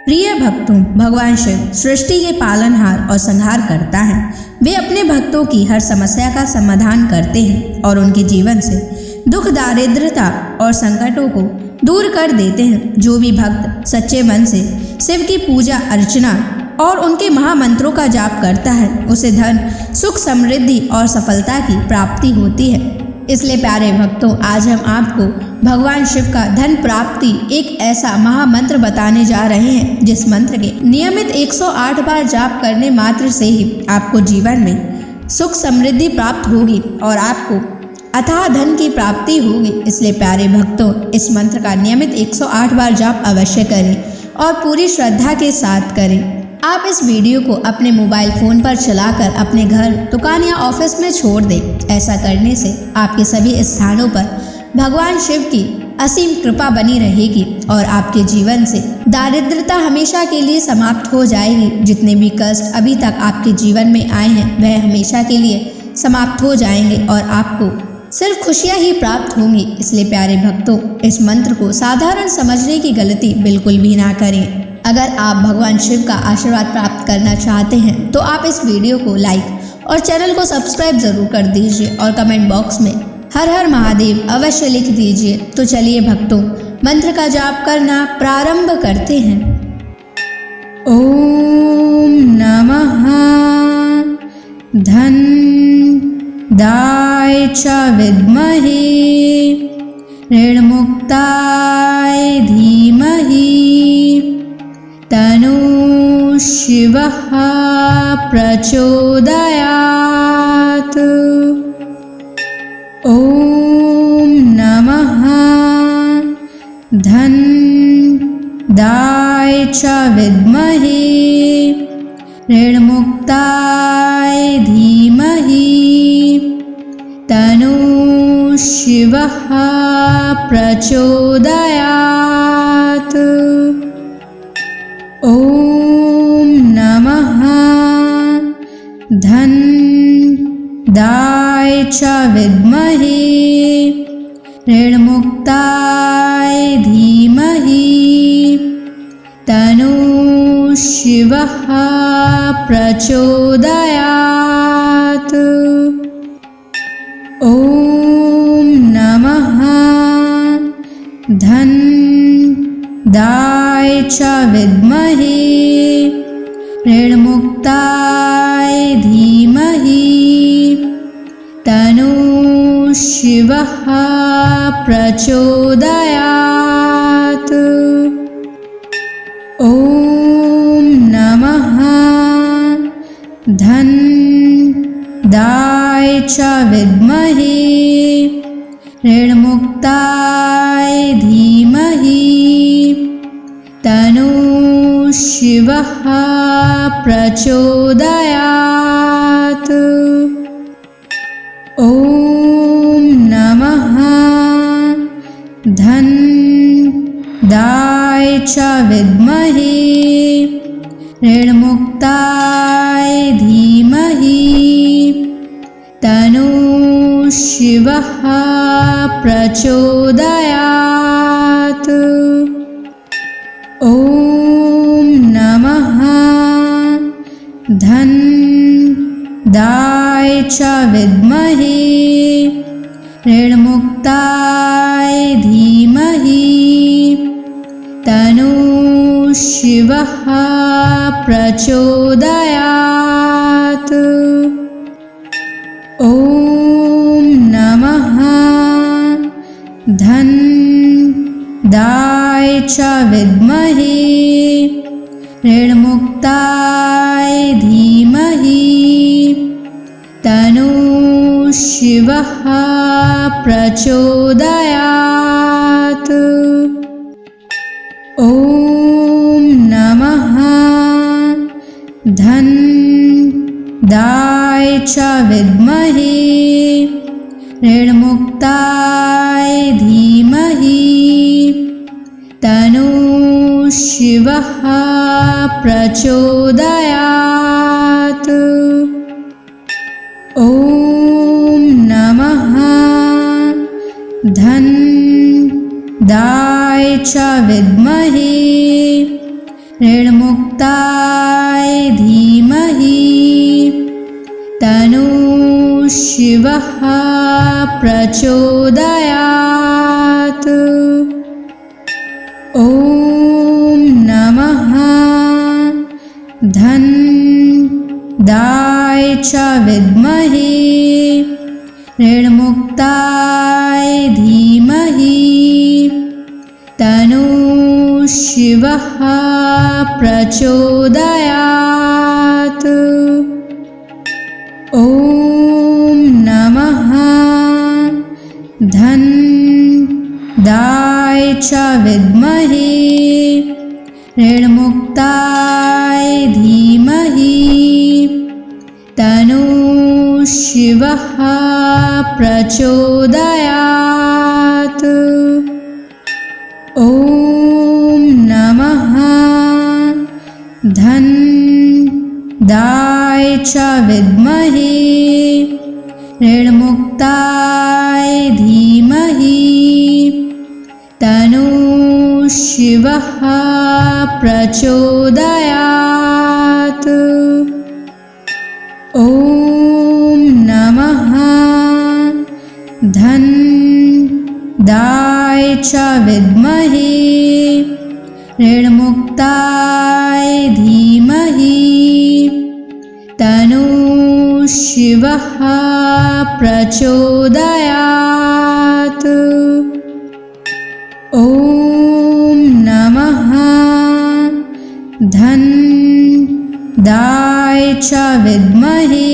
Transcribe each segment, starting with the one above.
प्रिय भक्तों, भगवान शिव सृष्टि के पालनहार और संहार करता है। वे अपने भक्तों की हर समस्या का समाधान करते हैं और उनके जीवन से दुख, दारिद्रता और संकटों को दूर कर देते हैं। जो भी भक्त सच्चे मन से शिव की पूजा अर्चना और उनके महामंत्रों का जाप करता है, उसे धन, सुख, समृद्धि और सफलता की प्राप्ति होती है। इसलिए प्यारे भक्तों, आज हम आपको भगवान शिव का धन प्राप्ति एक ऐसा महामंत्र बताने जा रहे हैं, जिस मंत्र के नियमित 108 बार जाप करने मात्र से ही आपको जीवन में सुख समृद्धि प्राप्त होगी और आपको अथाह धन की प्राप्ति होगी। इसलिए प्यारे भक्तों, इस मंत्र का नियमित 108 बार जाप अवश्य करें और पूरी श्रद्धा के साथ करें। आप इस वीडियो को अपने मोबाइल फ़ोन पर चलाकर अपने घर, दुकान या ऑफिस में छोड़ दें। ऐसा करने से आपके सभी स्थानों पर भगवान शिव की असीम कृपा बनी रहेगी और आपके जीवन से दारिद्रता हमेशा के लिए समाप्त हो जाएगी। जितने भी कष्ट अभी तक आपके जीवन में आए हैं, वह हमेशा के लिए समाप्त हो जाएंगे और आपको सिर्फ खुशियाँ ही प्राप्त होंगी। इसलिए प्यारे भक्तों, इस मंत्र को साधारण समझने की गलती बिल्कुल भी ना करें। अगर आप भगवान शिव का आशीर्वाद प्राप्त करना चाहते हैं तो आप इस वीडियो को लाइक और चैनल को सब्सक्राइब जरूर कर दीजिए और कमेंट बॉक्स में हर हर महादेव अवश्य लिख दीजिए। तो चलिए भक्तों, मंत्र का जाप करना प्रारंभ करते हैं। ओम नमः धन दाय च विद्महे ऋणमुक्ताय धीमहि तनु शिवः प्रचोदयात्। ओम नमः धन दाय च विद्महे ऋणमुक्ताय धीमहि तनु शिवः प्रचोदयात्। ओम नमः धन दाय च विद्महे ऋणमुक्ताय धीमहि तनु शिवः प्रचोदयात्। ओम नमः धन दाय च विद्महे ऋणमुक्ताय धीमहि तनु शिवः प्रचोदयात्। ओम नमः धन दाय च विद्महे ऋणमुक्ताय धीमहि तनु शिवः प्रचोदयात्। ओम नमः धन दाय च विद्महे ऋणमुक्ताय धीमहि तनु शिवः प्रचोदयात्। ओम नमः धन दाय च विद्महे ऋणमुक्ताय धीमहि तनु शिवः प्रचोदयात्। ओम नमः धन दाय च विद्महे ऋणमुक्ताय धीमहि तनु शिवः प्रचोदयात्। ओम नमः धन दाय च विद्महे ऋणमुक्ताय धीमहि तनु शिवः प्रचोदयात्। ओम नमः धन दाय च विद्महे ऋणमुक्ताय धीमहि तन्नः शिवः प्रचोदयात्। ॐ नमः धन्दाय च विद्महे ऋणमुक्ताय धीमहि तन्नः शिवः प्रचोदयात्। ॐ नमः धन्दाय च विद्महे ऋणमुक्ताय धीमहि तन्नः शिवः प्रचोदयात्। ॐ नमः धन्दाय च विद्महे ऋणमुक्ताय धीमहि तन्नः शिवः प्रचोदयात्। ॐ नमः धन्दाय च विद्महे ऋणमुक्ताय धीमहि तन्नः शिवः प्रचोदयात्। ॐ नमः धन्दाय च विद्महे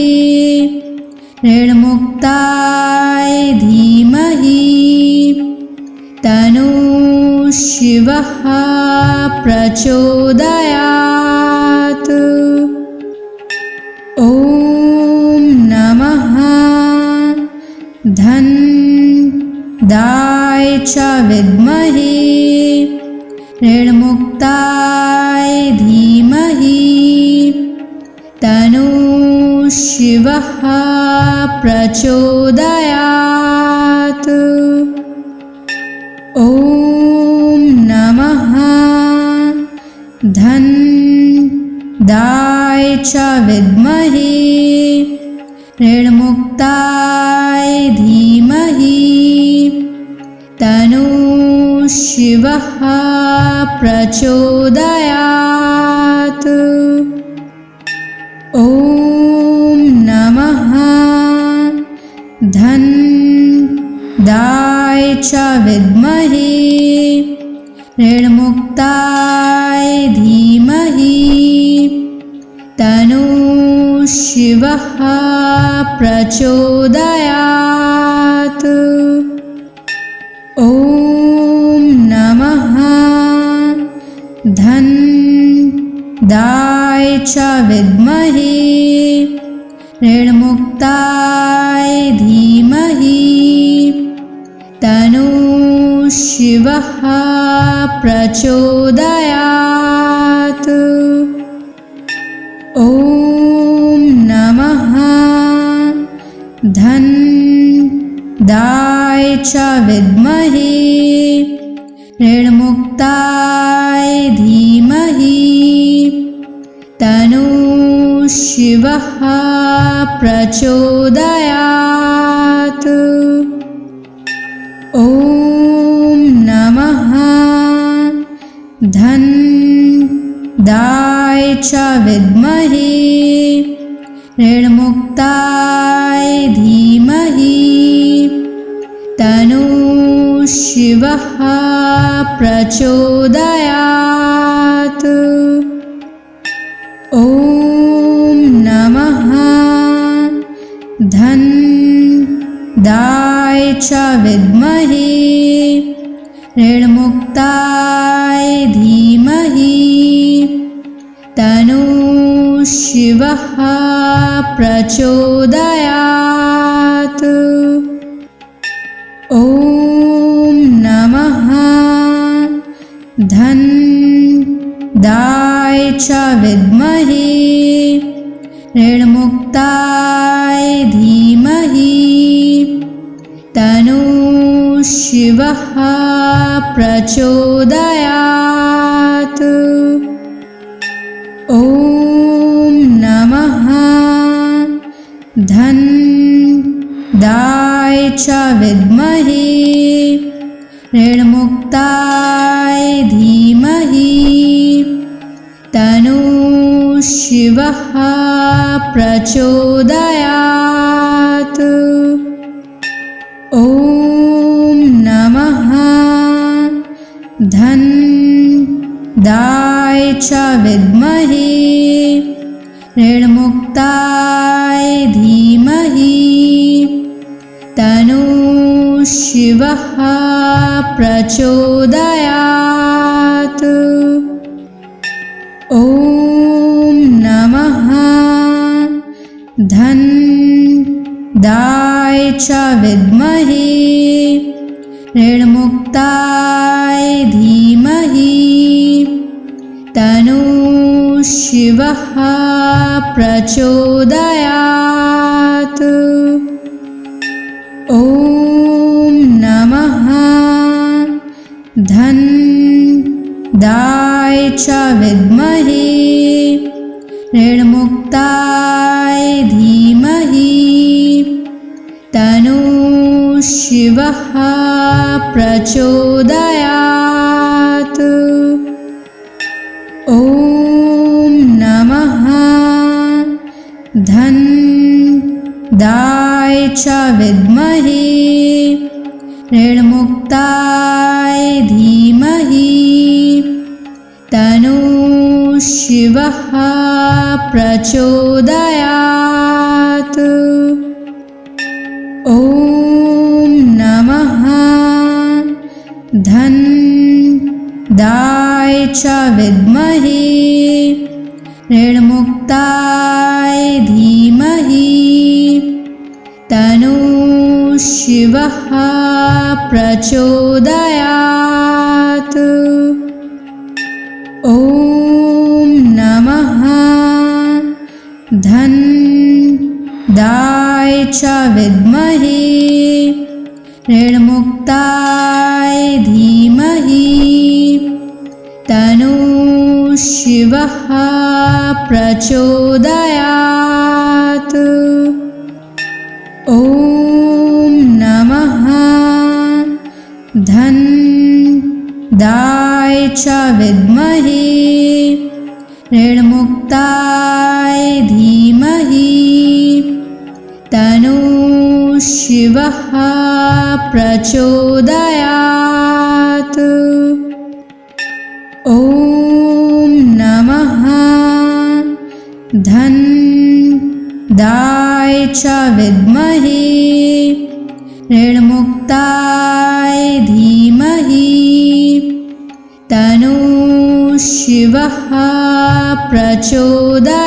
ऋणमुक्ताय धीमहि तन्नः शिवः प्रचोदयात्। ॐ नमः धन्दाय च विद्महे ऋणमुक्ताय धीमहि तन्नः शिवः प्रचोदयात्। ॐ नमः धन्दाय च विद्महे ऋणमुक्ताय धीमहि तन्नः शिवः प्रचोदयात्। ॐ नमः धन्दाय च विद्महे ऋणमुक्ताय धीमहि तन्नः शिवः प्रचोदयात्। ॐ नमः धन्दाय च विद्महे ऋणमुक्ताय धीमहि तन्नः शिवः प्रचोदयात्। ॐ नमः धन्दाय च विद्महे ऋणमुक्ताय धीमहि तन्नः शिवः प्रचोदयात्। ॐ नमः धन्दाय च विद्महे ऋणमुक्ताय धीमहि तन्नः शिवः प्रचोदयात्। ॐ नमः धन्दाय च विद्महे ऋणमुक्ताय धीमहि तन्नः शिवः प्रचोदयात्। ॐ नमः धन्दाय च विद्महे ऋणमुक्ताय धीमहि तन्नः शिवः प्रचोदयात्। च विद्महे ऋणमुक्ताय धीमहि तन्नः शिवः प्रचोदयात्। ॐ नमः धनदाय च विद्महे ऋणमुक्ताय धीमहि तन्नः शिवः प्रचोदयात्। ॐ नमः धनदाय च विद्महे ऋणमुक्ताय धीमहि तन्नः शिवः प्रचोदयात्। ॐ नमः धनदाय च विद्महे ऋणमुक्ताय धीमहि तन्नः शिवः प्रचोदयात्। ॐ नमः धनदाय च विद्महे ऋणमुक्ताय धीमहि तन्नः शिवः प्रचोदयात्। ॐ नमः धनदाय च विद्महे ऋणमुक्ताय धीमहि तन्नः शिवः प्रचोदयात्। ॐ नमः धनदाय च विद्महे ऋणमुक्ताय धीमहि तन्नः शिवः प्रचोदयात्। ॐ नमः धनदाय च विद्महे ऋणमुक्ताय धीमहि तन्नः शिवः प्रचोदयात्। ॐ नमः धनदाय च विद्महे ऋणमुक्ताय धीमहि तन्नः शिवः प्रचोदयात्।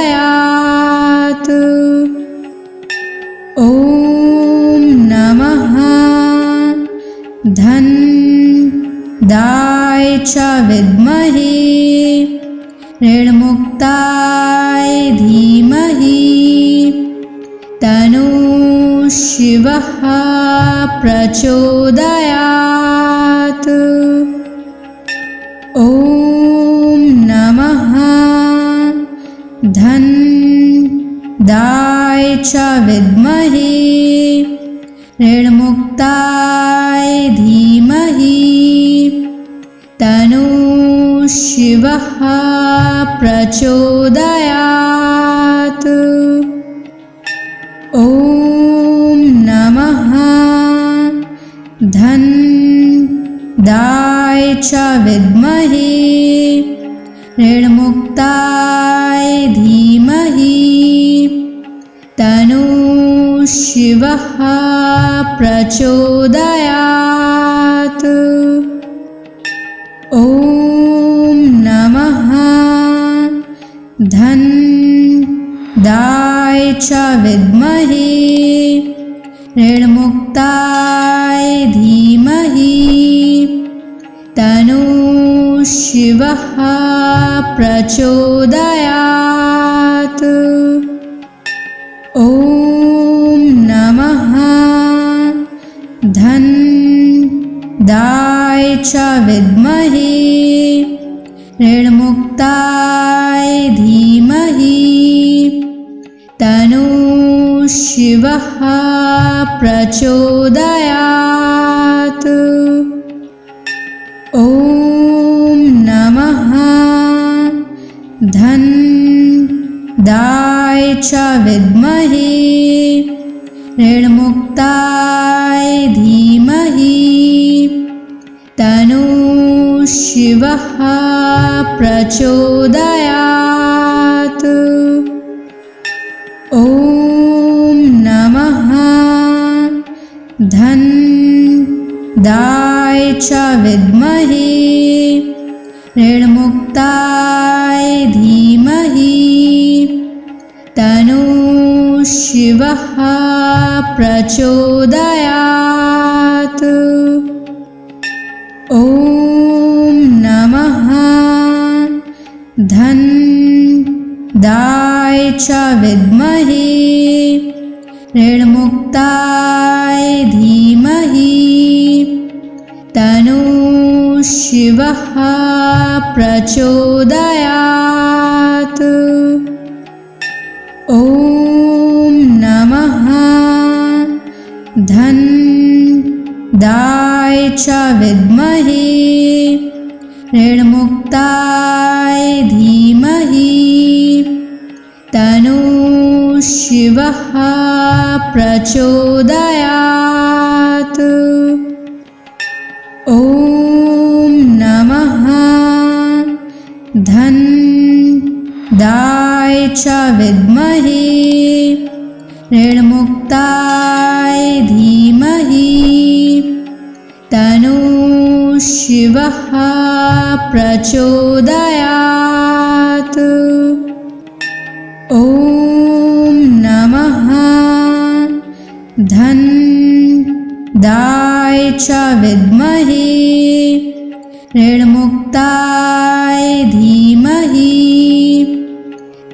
ॐ नमः धनदाय च विद्महे ऋणमुक्ताय धीमहि तन्नः शिवः प्रचोदयात्। ॐ नमः धनदाय च विद्महे ऋणमुक्ताय धीमहि तन्नः शिवः प्रचोदयात्। ॐ नमः धनदाय च विद्महे ऋणमुक्ताय धीमहि तन्नः शिवः प्रचोदयात्। ॐ नमः धनदाय च विद्महे ऋणमुक्ताय धीमहि तन्नः शिवः प्रचोदयात्। ॐ नमः धनदाय च विद्महे ऋणमुक्ताय धीमहि तन्नः शिवः प्रचोदयात्। ॐ नमः धन्दाय च विद्महे ऋणमुक्ताय धीमहि तन्नो शिवः प्रचोदयात्। ॐ नमः धन्दाय च विद्महे ऋणमुक्ताय धीमहि तन्नो शिवः प्रचोदयात्। ॐ नमः धन्दाय च विद्महे ऋणमुक्ताय धीमहि तन्नो शिवः प्रचोदयात्। ॐ नमः धन्दाय च विद्महे ऋणमुक्ताय धीमहि तन्नो शिवः प्रचोदयात्। ॐ नमः धन्दाय च विद्महे ऋणमुक्ताय धीमहि तन्नो शिवः प्रचोदयात्। ॐ नमः धन्दाय च विद्महे ऋणमुक्ताय धीमहि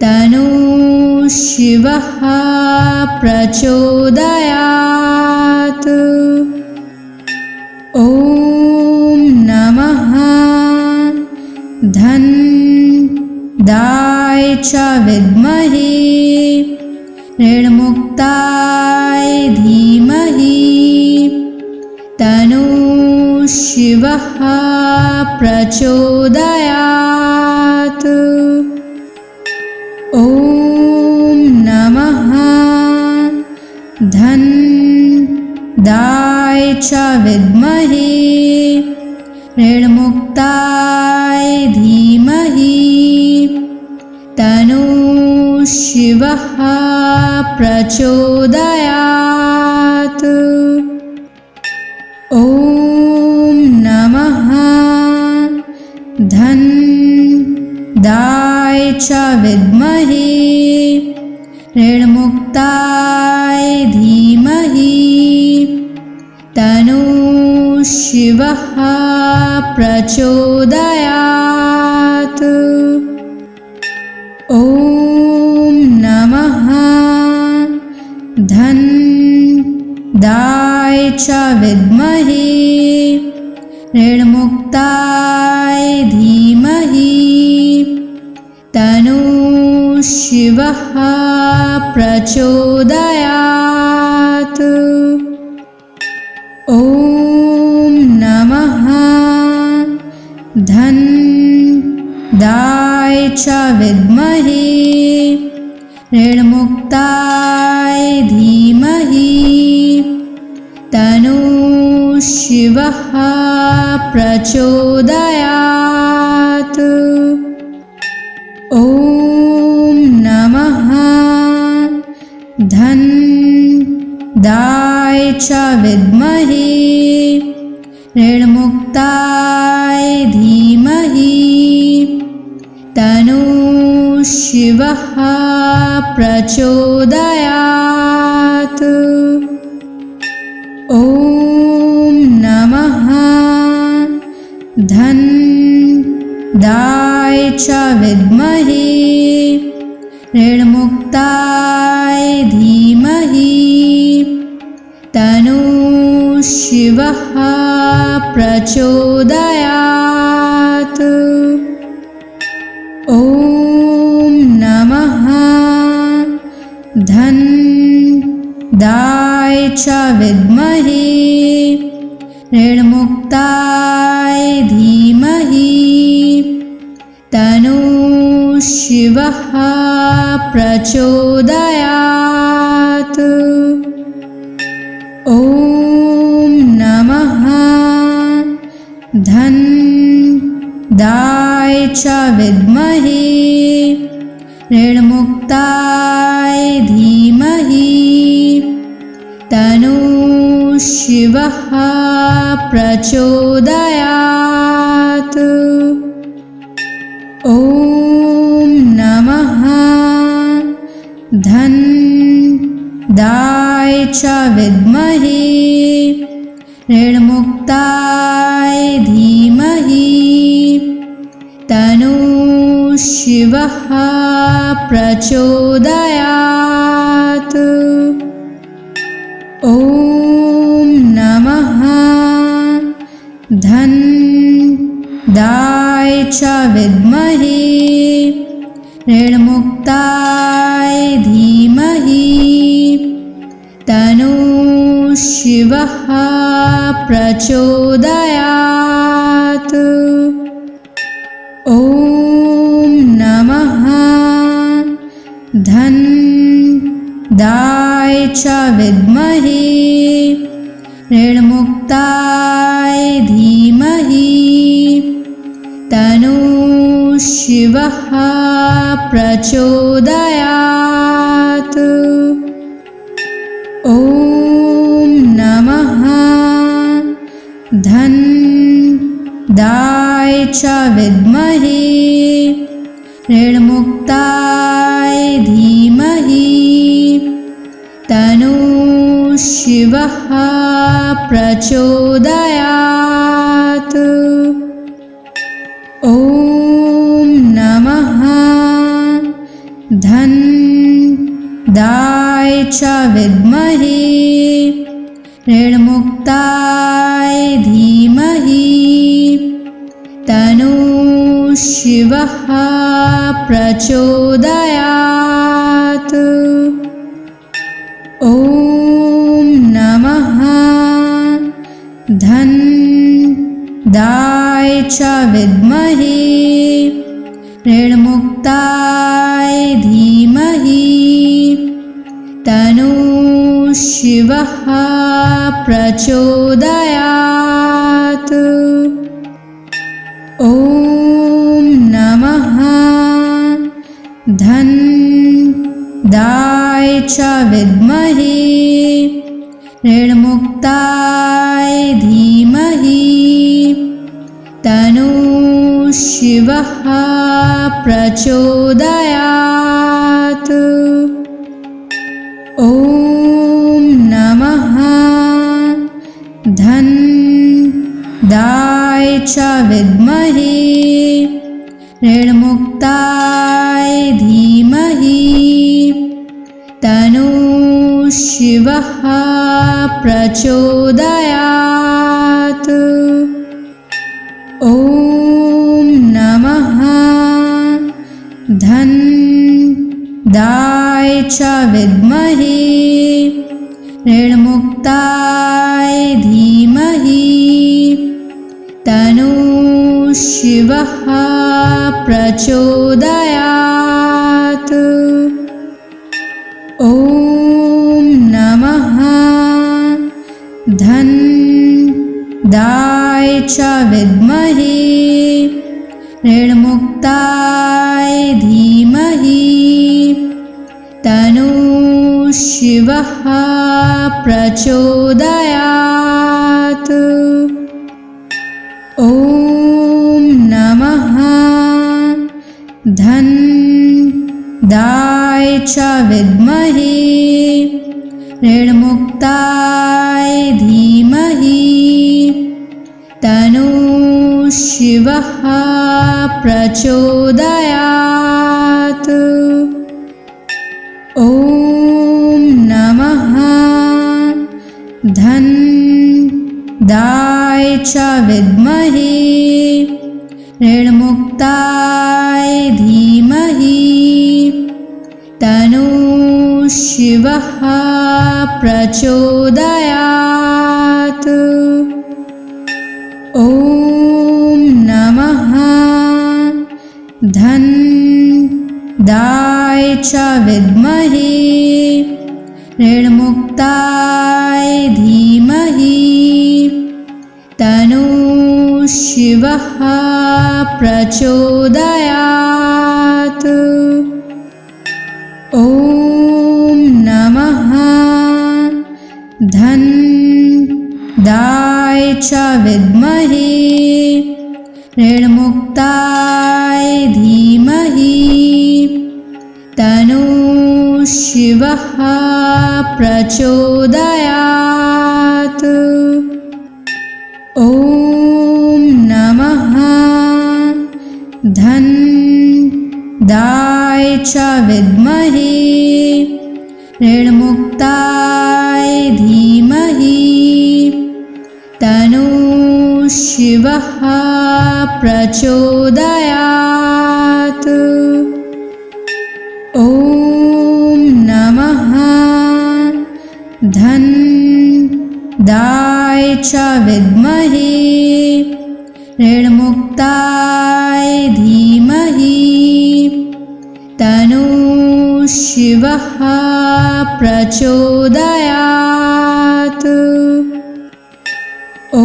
तन्नो शिवः प्रचोदयात्। ॐ नमः धन्दाय च विद्महे ऋणमुक्ताय धीमहि तन्नो शिवः प्रचोदयात्। ॐ नमः धन्दाय च विद्महे ऋणमुक्ताय धीमहि तन्नो शिवः प्रचोदयात्। ॐ नमः धन्दाय च विद्महे ऋणमुक्ताय धीमहि तन्नो शिवः प्रचोदयात्। ॐ नमः धन्दाय च विद्महे ऋणमुक्ताय धीमहि तन्नो शिवः प्रचोदयात्। ॐ नमः धन्दाय च विद्महे ऋणमुक्ताय धीमहि तन्नो शिवः प्रचोदयात्। ॐ नमः धन्दाय च विद्महे ऋणमुक्ताय धीमहि तन्नो शिवः प्रचोदयात्। ॐ नमः धन्दाय च विद्महे ऋणमुक्ताय धीमहि तन्नो शिवः प्रचोदयात्। ॐ नमः धन्दाय च विद्महे ऋणमुक्ताय धीमहि तन्नः शिवः प्रचोदयात्। ॐ नमः धनदाय च विद्महे ऋणमुक्ताय धीमहि तन्नः शिवः प्रचोदयात्। ॐ नमः धनदाय च विद्महे ऋणमुक्ताय धीमहि तन्नः शिवः प्रचोदयात्। ॐ नमः धनदाय च विद्महे ऋणमुक्ताय धीमहि तन्नः शिवः प्रचोदयात्। ॐ नमः धनदाय च विद्महे ऋणमुक्ताय धीमहि तन्नः शिवः प्रचोदयात्। ॐ नमः धनदाय च विद्महे ऋणमुक्ताय धीमहि तन्नः शिवः प्रचोदयात्। ॐ नमः धनदाय च विद्महे ऋणमुक्ताय धीमहि तन्नः शिवः प्रचोदयात्। ॐ नमः धनदाय च विद्महे ऋणमुक्ताय धीमहि तन्नः शिवः प्रचोदयात्। ॐ नमः धनदाय च विद्महे ऋणमुक्ताय धीमहि तन्नः शिवः प्रचोदयात्। ॐ नमः धनदाय च विद्महे ऋणमुक्ताय धीमहि तन्नः शिवः प्रचोदयात्। ॐ नमः धनदाय च विद्महे ऋणमुक्ताय धीमहि तन्नः शिवः प्रचोदयात्। ॐ नमः धनदाय च विद्महे ऋणमुक्ताय धीमहि तन्नः शिवः प्रचोदयात्। ॐ नमः धनदाय च विद्महे ऋणमुक्ताय धीमहि तन्नः शिवः प्रचोदयात्। ॐ नमः धनदाय च विद्महे ऋणमुक्ताय धीमहि तन्नः शिवः शिवः प्रचोदयात्। ॐ नमः धन्दाय च विद्महे ऋणमुक्ताय धीमहि तन्नो शिवः प्रचोदयात्। ॐ नमः धन्दाय च विद्महे ऋणमुक्ताय धीमहि तन्नो शिवः प्रचोदयात्। ॐ नमः धन्दाय च विद्महे ऋणमुक्ताय धीमहि तन्नो शिवः प्रचोदयात्। ॐ नमः धन्दाय च विद्महे ऋणमुक्ताय धीमहि तन्नो शिवः प्रचोदयात्। ॐ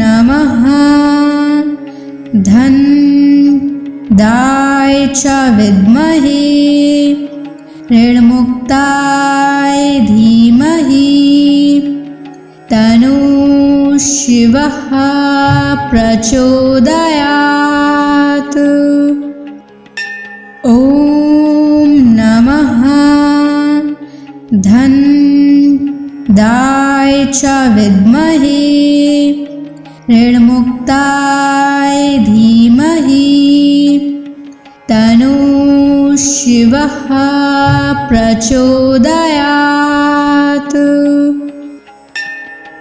नमः धन्दाय च विद्महे ऋणमुक्ताय धीमहि तन्नो शिवः प्रचोदयात्। ॐ नमः धन्दाय च विद्महे ऋणमुक्ताय धीमहि तन्नो शिवः प्रचोदयात्।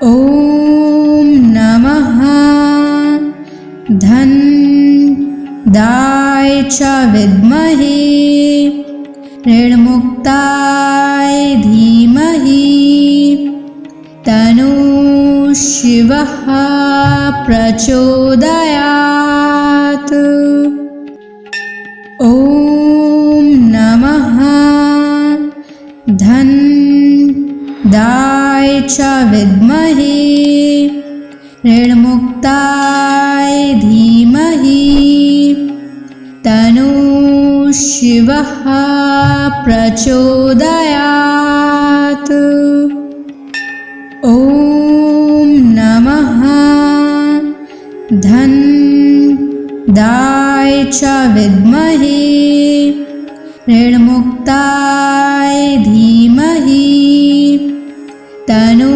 ॐ नमः धन्दाय च विद्महे ऋणमुक्ताय धीमहि तन्नो शिवः प्रचोदयात्। ॐ नमः धन्दाय च विद्महे ऋणमुक्ताय धीमहि तन्नो शिवः प्रचोदयात्। ॐ नमः धन्दाय च विद्महे ऋणमुक्ताय धीमहि तन्नो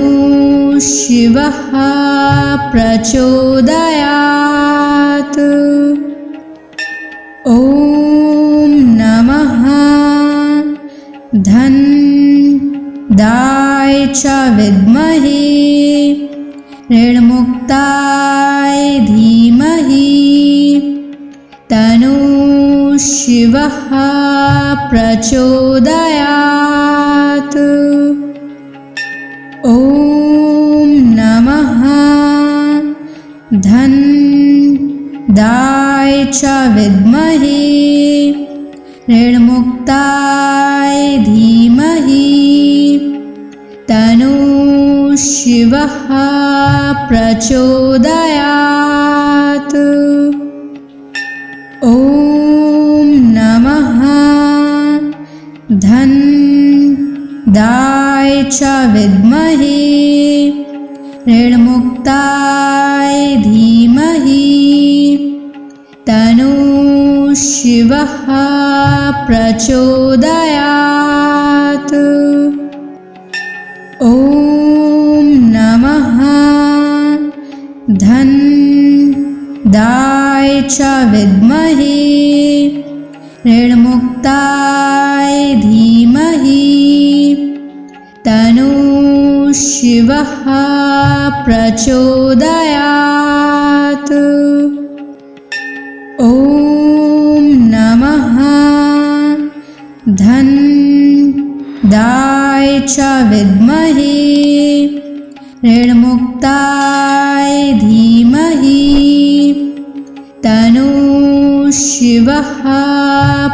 शिवः प्रचोदयात्। ॐ नमः धन्दाय च विद्महे ऋणमुक्ताय धीमहि तन्नो शिवः प्रचोदयात्। ॐ नमः धन्दाय च विद्महे ऋणमुक्ताय धीमहि तन्नो शिवः प्रचोदयात्। ॐ नमः धन्दाय च विद्महे ऋणमुक्ताय धीमहि तन्नो शिवः प्रचोदयात्। ॐ नमः धन्दाय च विद्महे ऋणमुक्ताय धीमहि तन्नो शिवः प्रचोदयात्। ॐ नमः धन्दाय च विद्महे ऋणमुक्ताय धीमहि तन्नो शिवः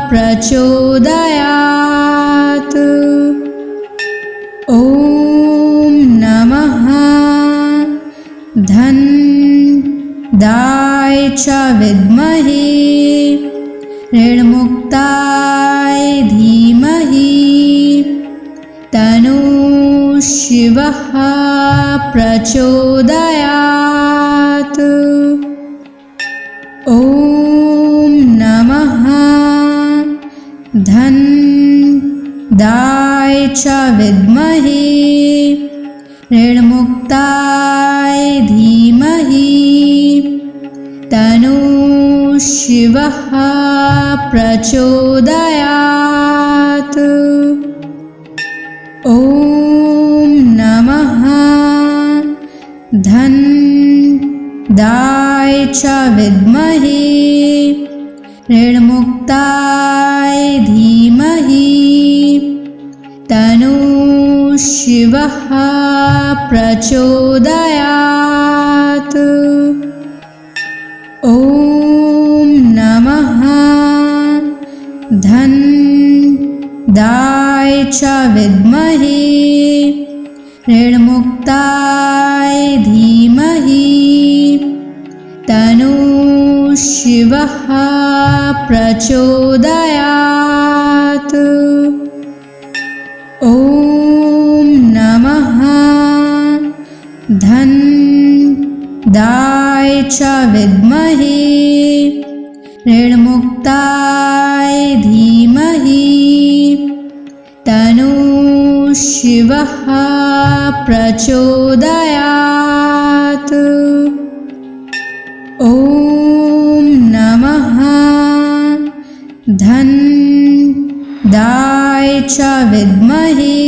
प्रचोदयात्। ॐ नमः धनदाय च विद्महे ऋणमुक्ताय धीमहि तन्नो शिवः प्रचोदयात्। ॐ नमः धनदाय च विद्महे ऋणमुक्ताय धीमहि तन्नो शिवः प्रचोदयात्। ॐ नमः धनदाय च विद्महे ऋणमुक्ताय धीमहि तन्नो शिवः प्रचोदयात्। ॐ नमः धनदाय च विद्महे ऋणमुक्ताय धीमहि तन्नो शिवः प्रचोदयात्। ॐ नमः धनदाय च विद्महे ऋणमुक्ताय धीमहि तन्नो शिवः प्रचोदयात्। ॐ नमः धनदाय च विद्महे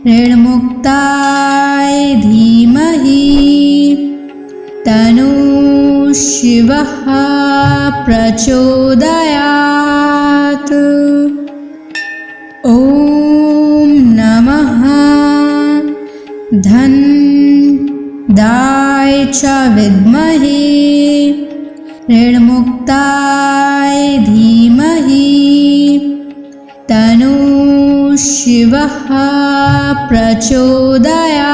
ऋणमुक्ताय धीमहि तन्नो शिवः प्रचोदयात्। ॐ नमः धनदाय च विद्महे ऋणमुक्ताय धीमहि तन्नो शिवः प्रचोदयात्।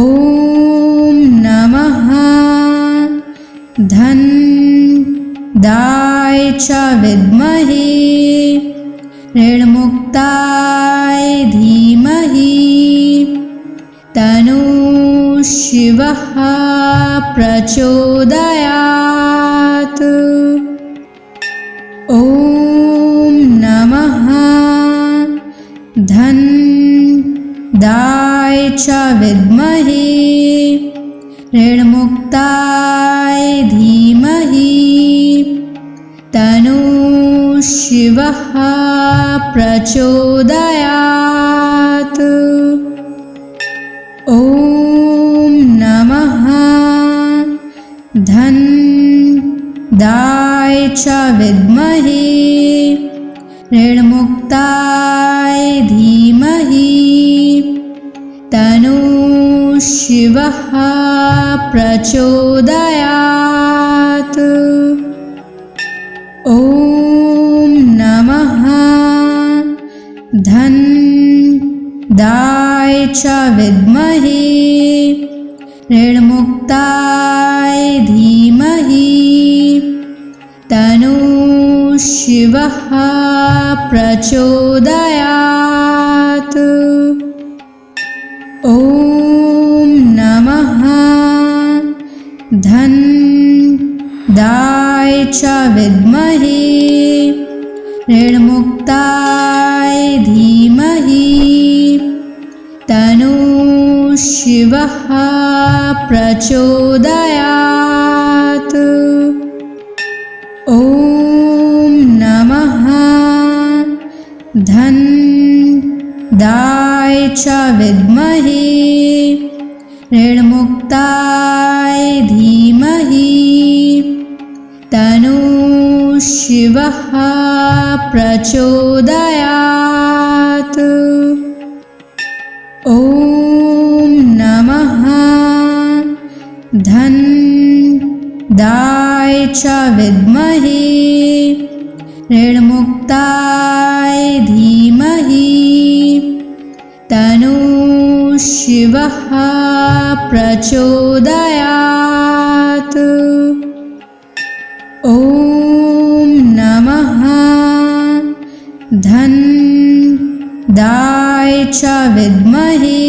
ॐ नमः धनदाय च विद्महे ऋणमुक्ताय धीमहि तन्नो शिवः प्रचोदयात्। ॐ नमः धनदाय च विद्महे ऋणमुक्ताय धीमहि तन्नो शिवः प्रचोदयात्। ॐ नमः धनदाय च विद्महे ऋणमुक्ताय धीमहि तन्नो शिवः प्रचोदयात्। ॐ नमः धनदाय च विद्महे ऋणमुक्ताय धीमहि तन्नो शिवः प्रचोदयात्। ॐ नमः धनदाय च विद्महे ऋणमुक्ताय धीमहि तन्नो शिवः प्रचोदयात्। ॐ नमः धनदाय च विद्महे ऋणमुक्ताय धीमहि तन्नो शिवः प्रचोदयात्। ॐ नमः धन्दाय च विद्महे ऋणमुक्ताय धीमहि तन्नो शिवः प्रचोदयात्। ॐ नमः धन्दाय च विद्महे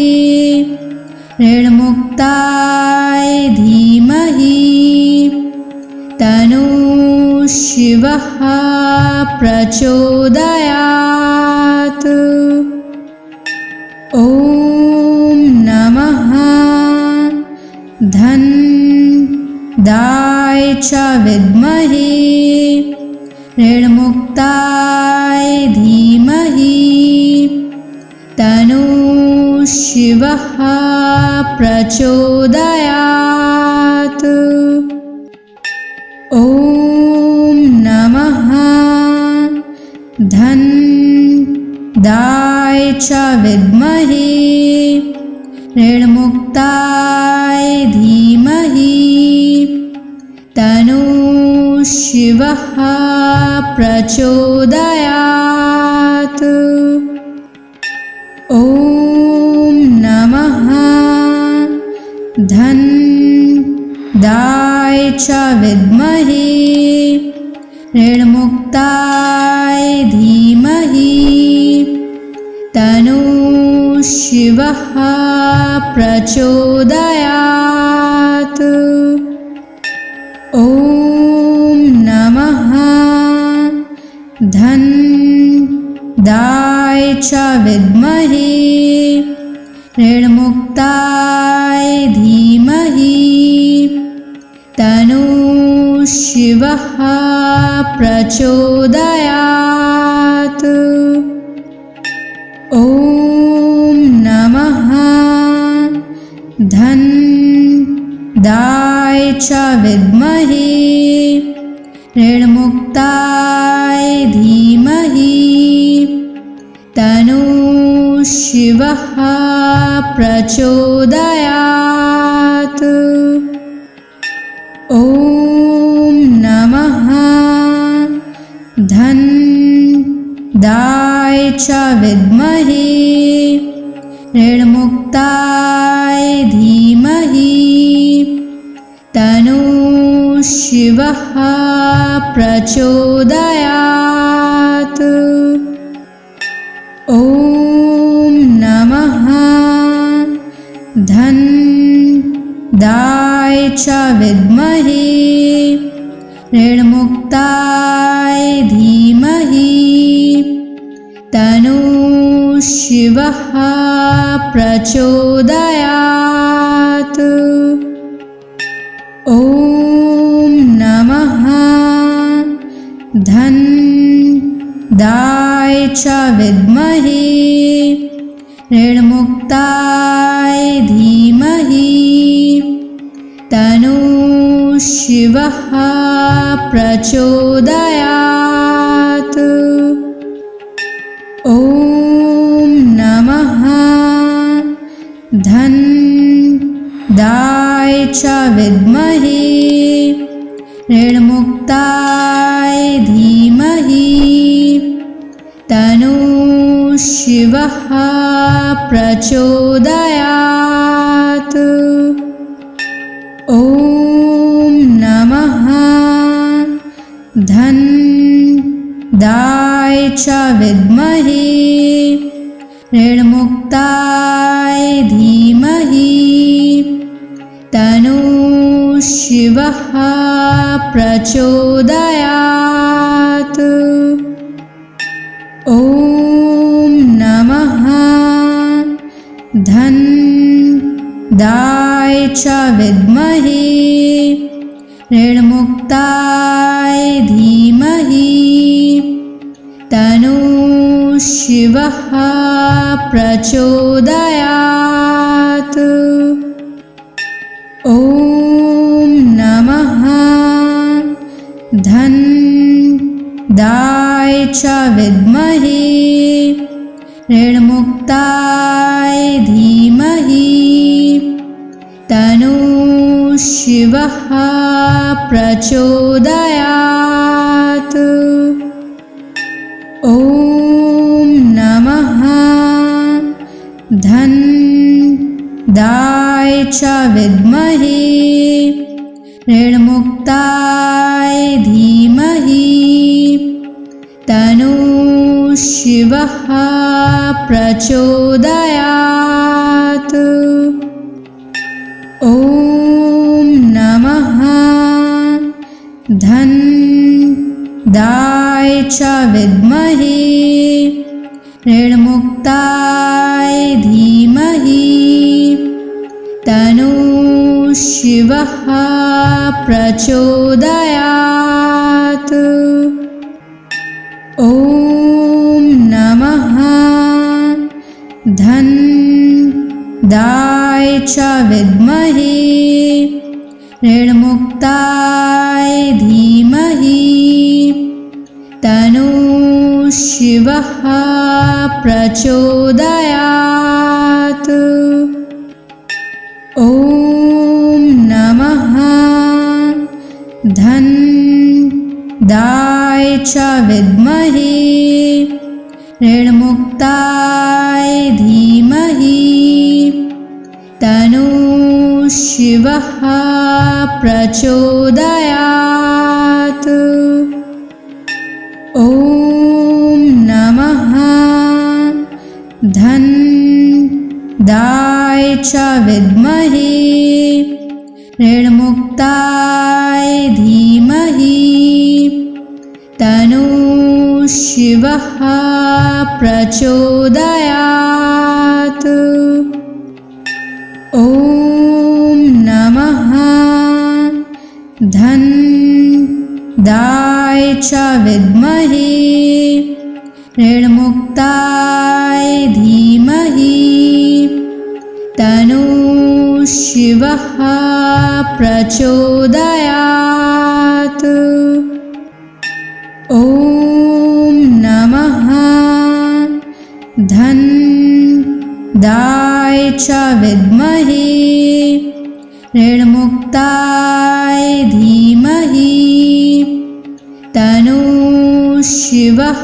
ऋणमुक्ताय धीमहि तन्नो शिवः प्रचोदयात्। ॐ नमः धन्दाय च विद्महे ऋणमुक्ताय धीमहि तन्नो शिवः प्रचोदयात्। ॐ नमः धन्दाय च विद्महे ऋणमुक्ताय धीमहि तन्नो शिवः प्रचोदयात्। ॐ नमः धन्दाय च विद्महे ऋणमुक्ताय धीमहि तन्नो शिवः प्रचोदयात्। ॐ नमः धन्दाय च विद्महे ऋणमुक्ताय धीमहि तन्नो शिवः प्रचोदयात्। ॐ नमः धन्दाय च विद्महे ऋणमुक्ताय धीमहि तन्नो शिवः प्रचोदयात्। ॐ नमः धन्दाय च विद्महे ऋणमुक्ताय धीमहि तन्नो शिवः प्रचोदयात्। ॐ नमः धन्दाय च विद्महे ऋणमुक्ताय धीमहि तन्नो शिवः प्रचोदयात्। ॐ नमः धन्दाय च विद्महे ऋणमुक्ताय धीमहि तन्नो शिवः प्रचोदयात्। ॐ नमः धन्दाय च विद्महे ऋणमुक्ताय धीमहि तन्नो शिवः प्रचोदयात्। ॐ नमः धन्दाय च विद्महे ऋणमुक्ताय धीमहि तन्नो शिवः प्रचोदयात्। ॐ नमः धन्दाय च विद्महे ऋणमुक्ताय धीमहि तन्नो शिवः प्रचोदयात्। ॐ नमः च विद्महे ऋणमुक्ताय धीमहि तन्नो शिवः प्रचोदयात्। ॐ नमः धन्दाय च विद्महे ऋणमुक्ताय धीमहि तन्नो शिवः प्रचोदयात्। ॐ नमः धन्दाय च विद्महे ऋणमुक्ताय धीमहि तन्नो शिवः प्रचोदयात्। ॐ नमः धन्दाय च विद्महे ऋणमुक्ताय धीमहि तन्नो शिवः प्रचोदयात्। ॐ नमः धन्दाय च विद्महे ऋणमुक्ताय धीमहि तन्नो शिवः प्रचोदयात्। ॐ नमः धन्दाय च विद्महे ऋणमुक्ताय धीमहि तन्नो शिवः प्रचोदयात्। ॐ नमः धन्दाय च विद्महे ऋणमुक्ताय धीमहि तन्नो शिवः प्रचोदयात्। ॐ नमः धन्दाय च विद्महे ऋणमुक्ताय धीमहि तन्नो शिवः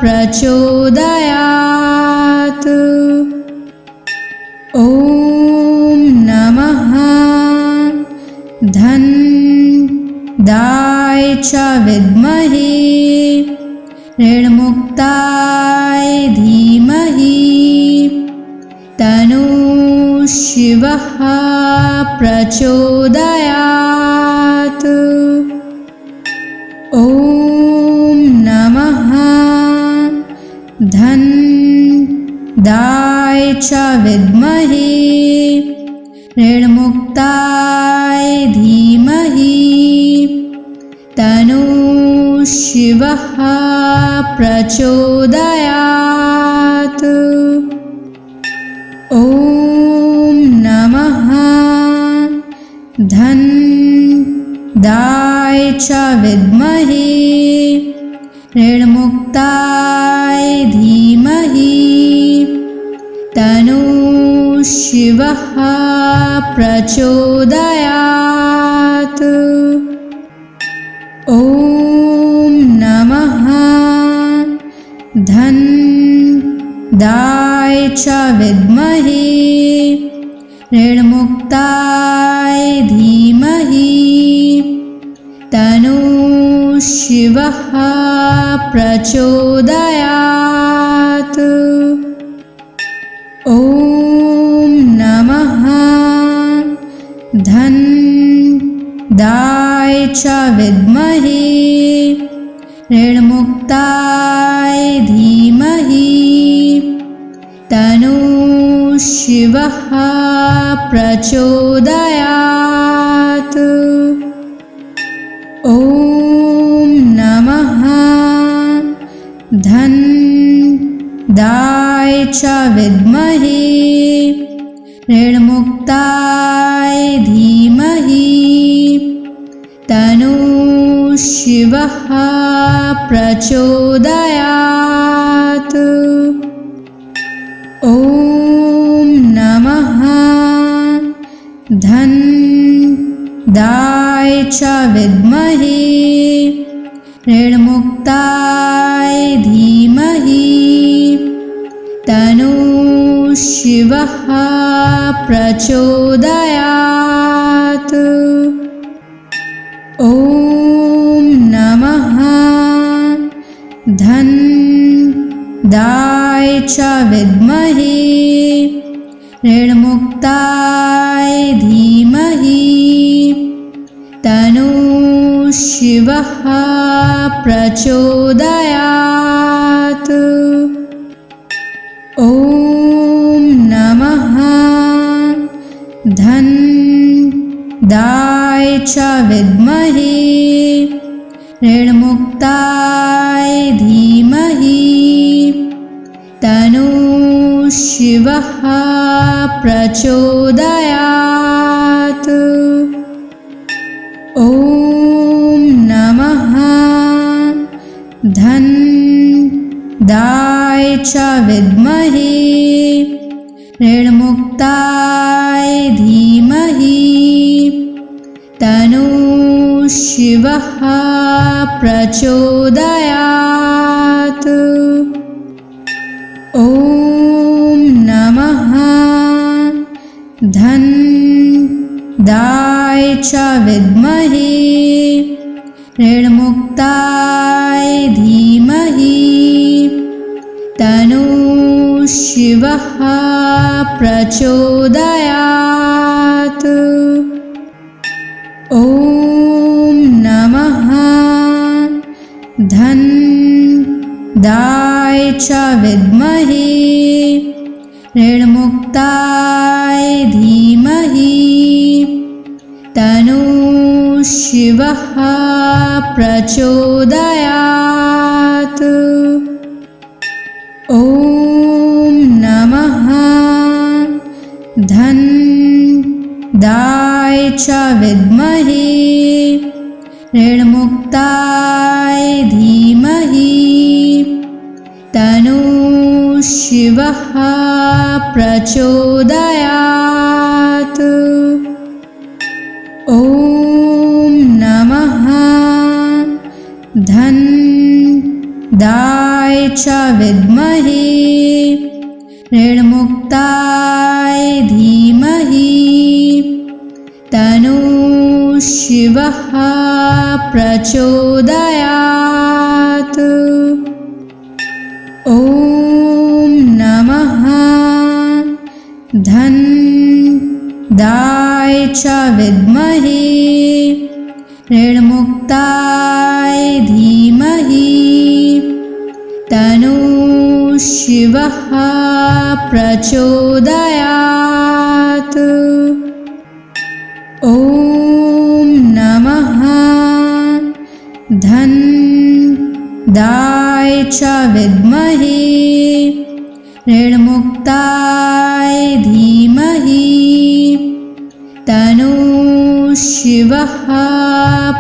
प्रचोदयात्। ॐ नमः धन्दाय च विद्महे ऋणमुक्ताय धीमहि तन्नो शिवः प्रचोदयात्। ॐ नमः धन्दाय च विद्महे ऋणमुक्ताय धीमहि तन्नो शिवः प्रचोदयात्। ॐ नमः धन्दाय च विद्महे ऋणमुक्ताय धीमहि तन्नो शिवः प्रचोदयात्। ॐ नमः धन्दाय च विद्महे ऋणमुक्ताय धीमहि तन्नो शिवः प्रचोदयात्। ॐ नमः धन्दाय च विद्महे ऋणमुक्ताय धीमहि तन्नो शिवः प्रचोदयात्। ॐ नमः धन्दाय च विद्महे ऋणमुक्ताय धीमहि तन्नो शिवः प्रचोदयात्। ॐ नमः धनदाय च विद्महे ऋणमुक्ताय धीमहि तन्नो शिवः प्रचोदयात्। ॐ नमः धनदाय च विद्महे ऋणमुक्ताय धीमहि तन्नो शिवः प्रचोदयात्। ॐ नमः धनदाय च विद्महे ऋणमुक्ताय धीमहि तन्नो शिवः प्रचोदयात्। ॐ नमः धनदाय च विद्महे ऋणमुक्ताय धीमहि तन्नो शिवः प्रचोदयात्। ॐ नमः धनदाय च विद्महे ऋणमुक्ताय धीमहि तन्नो शिवः प्रचोदयात्। ॐ नमः धनदाय च विद्महे ऋणमुक्ताय धीमहि तन्नो शिवः प्रचोदयात्। ॐ नमः धनदाय च विद्महे ऋणमुक्ताय धीमहि तन्नो शिवः प्रचोदयात्। ॐ नमः धनदाय च विद्महे ऋणमुक्ताय धीमहि तन्नो शिवः प्रचोदयात्। ॐ नमः धनदाय च विद्महे ऋणमुक्ताय धीमहि तन्नो शिवः प्रचोदयात्। ॐ नमः धनदाय च विद्महे ऋणमुक्ताय धीमहि तन्नो शिवः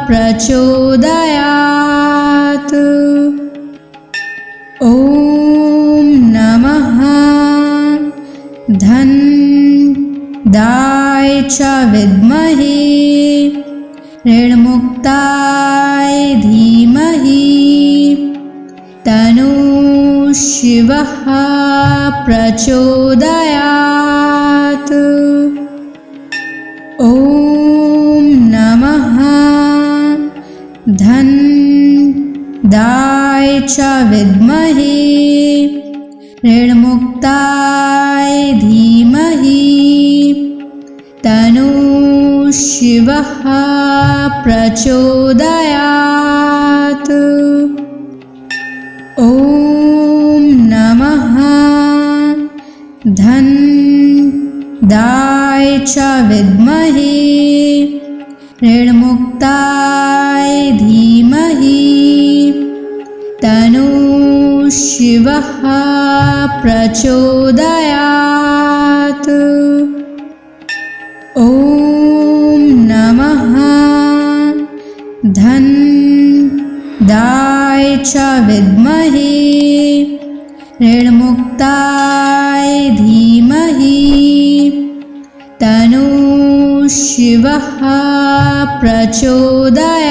प्रचोदयात्। ॐ नमः धनदाय च विद्महे ऋणमुक्ताय धीमहि तन्नो शिवः प्रचोदयात्। ॐ नमः धनदाय च विद्महे ऋणमुक्ताय धीमहि तन्नो शिवः प्रचोदयात्। ॐ नमः धनदाय च विद्महे ऋणमुक्ताय धीमहि तन्नो शिवः प्रचोदयात्। ॐ नमः धनदाय च विद्महे ऋणमुक्ताय धीमहि तन्नो शिवः प्रचोदयात्।